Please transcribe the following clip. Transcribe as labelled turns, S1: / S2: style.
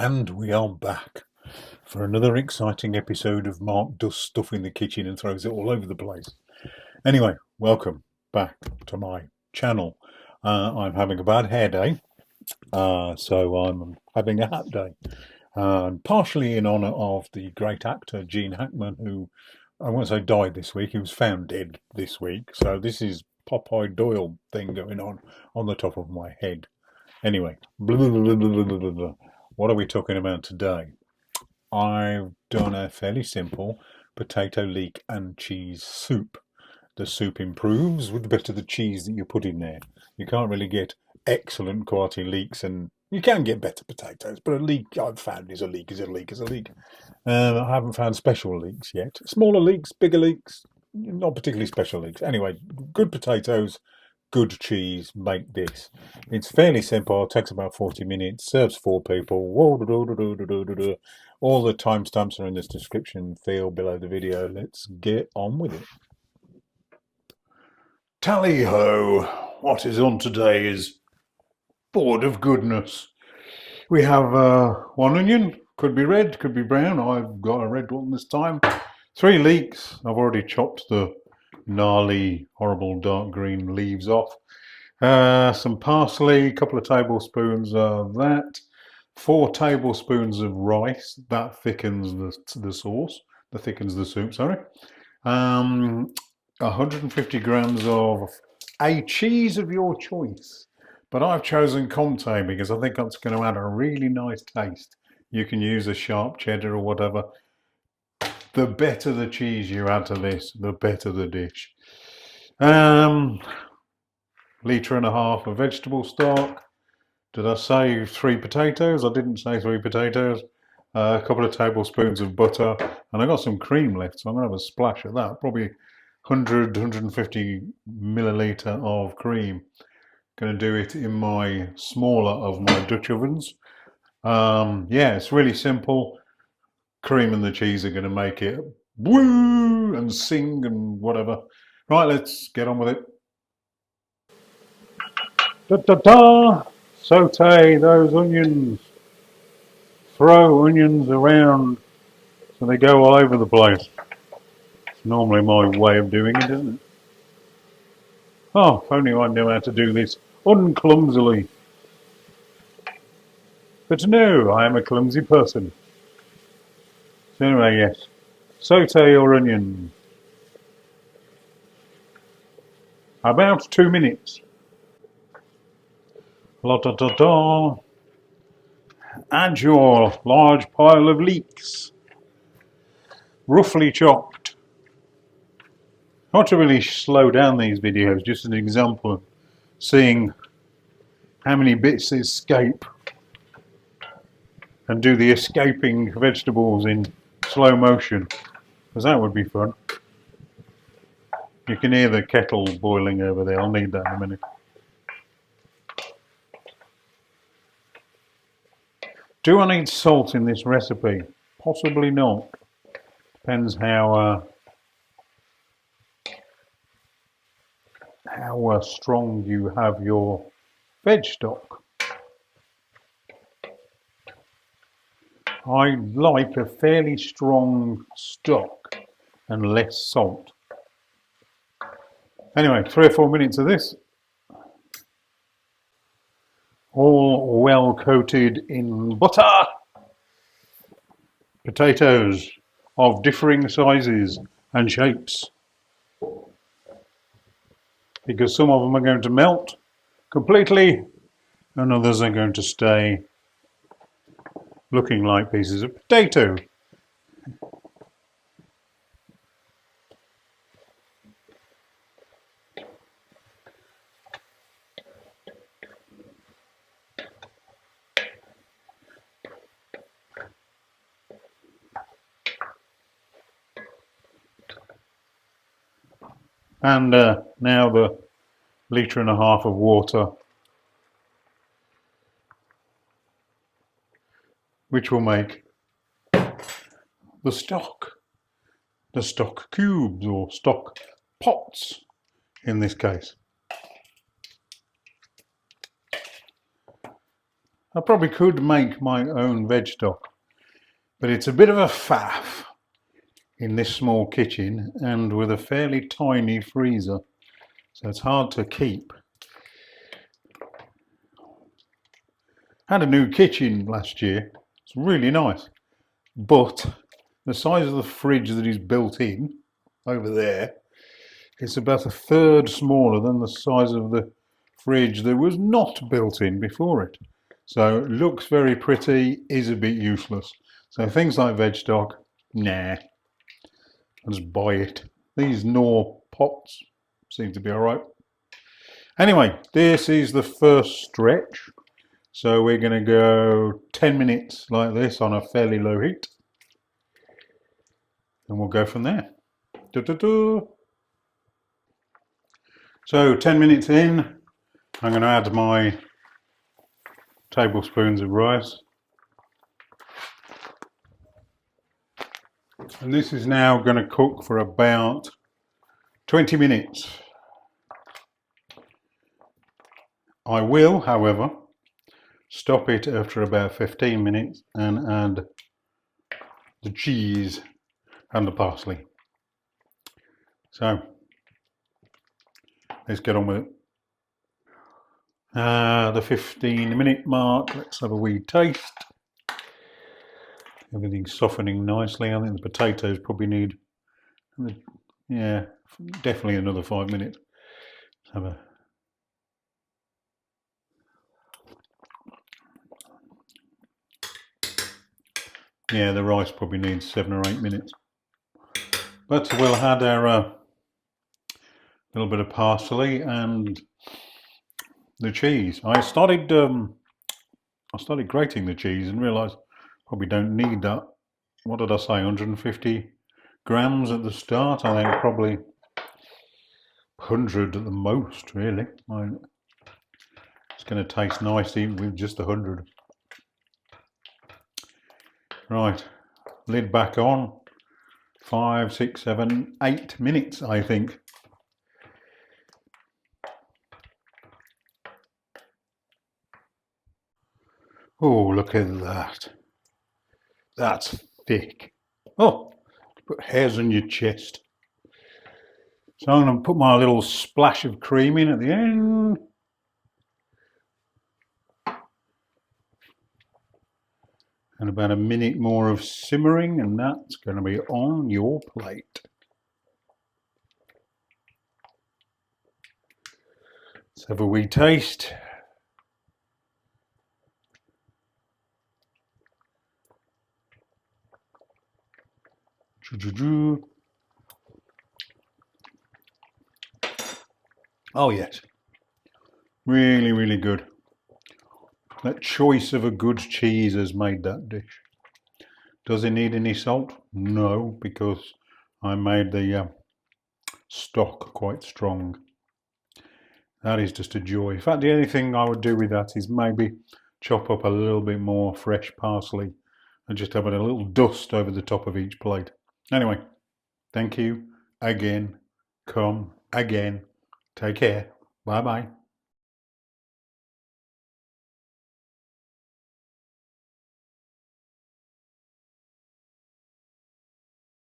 S1: And we are back for another exciting episode of Mark does stuff in the kitchen and throws it all over the place. Anyway, welcome back to my channel. I'm having a bad hair day, so I'm having a hat day. Partially in honour of the great actor Gene Hackman, who I won't say died this week, he was found dead this week. So this is Popeye Doyle thing going on the top of my head. Anyway, blah, blah, blah, blah, blah, blah, blah. What are we talking about today? I've done a fairly simple potato, leek and cheese soup. The soup improves with the bit of the cheese that you put in there. You can't really get excellent quality leeks, and you can get better potatoes, but a leek I've found is a leek is a leek is a leek. I haven't found special leeks yet. Smaller leeks, bigger leeks, not particularly special leeks. Anyway, good potatoes, good cheese, make this. It's fairly simple. It takes about 40 minutes. Serves 4 people. All the timestamps are in this description field below the video. Let's get on with it. Tally ho! What is on today is board of goodness. We have 1 onion. Could be red, could be brown. I've got a red one this time. 3 leeks. I've already chopped the gnarly, horrible dark green leaves off. Some parsley, a couple of tablespoons of that, 4 tablespoons of rice. That thickens the sauce, that thickens the soup, sorry. 150 grams of a cheese of your choice, but I've chosen Comte because I think that's going to add a really nice taste. You can use a sharp cheddar or whatever. The better the cheese you add to this, the better the dish. Litre and a half of vegetable stock. Did I say 3 potatoes? I didn't say 3 potatoes. A couple of tablespoons of butter, and I got some cream left, so I'm gonna have a splash of that. Probably 150 milliliter of cream. Gonna do it in my smaller of my Dutch ovens. Yeah, it's really simple. Cream and the cheese are gonna make it woo and sing and whatever. Right, let's get on with it. Saute those onions. Throw onions around so they go all over the place. It's normally my way of doing it, isn't it? Oh, if only I knew how to do this unclumsily. But no, I am a clumsy person. So anyway, yes. Saute your onions. About 2 minutes. Add your large pile of leeks, roughly chopped. I want to really slow down these videos, just an example of seeing how many bits escape and do the escaping vegetables in slow motion, because that would be fun. You can hear the kettle boiling over there. I'll need that in a minute. Do I need salt in this recipe? Possibly not. Depends how strong you have your veg stock. I like a fairly strong stock and less salt. Anyway, 3 or 4 minutes of this. All well coated in butter. Potatoes of differing sizes and shapes, because some of them are going to melt completely and others are going to stay looking like pieces of potato. And now the 1.5 litres of water, which will make the stock cubes or stock pots in this case. I probably could make my own veg stock, but it's a bit of a faff in this small kitchen and with a fairly tiny freezer, so it's hard to keep. Had a new kitchen last year. It's really nice, but the size of the fridge that is built in over there, it's about a third smaller than the size of the fridge that was not built in before it. So it looks very pretty, is a bit useless. So things like veg stock, nah, I'll just buy it. These Knorr pots seem to be all right. Anyway, this is the first stretch. So we're going to go 10 minutes like this on a fairly low heat. And we'll go from there. So 10 minutes in, I'm going to add my tablespoons of rice. And this is now going to cook for about 20 minutes. I will, however, stop it after about 15 minutes and add the cheese and the parsley. So let's get on with it. The 15-minute mark, let's have a wee taste. Everything's softening nicely. I think the potatoes probably need, yeah, definitely another 5 minutes. Let's have a yeah, the rice probably needs 7 or 8 minutes. But we'll add our little bit of parsley and the cheese. I started grating the cheese and realised probably don't need that. What did I say? 150 grams at the start. I think probably 100 at the most. Really, it's going to taste nice even with just 100. Right, lid back on. 5, 6, 7, 8 minutes, I think. Oh, look at that. That's thick. Oh, put hairs on your chest. So I'm going to put my little splash of cream in at the end. And about a minute more of simmering, and that's going to be on your plate. Let's have a wee taste. Oh yes, really, really good. That choice of a good cheese has made that dish. Does it need any salt? No, because I made the stock quite strong. That is just a joy. In fact, the only thing I would do with that is maybe chop up a little bit more fresh parsley and just have a little dust over the top of each plate. Anyway, thank you again. Come again. Take care. Bye bye.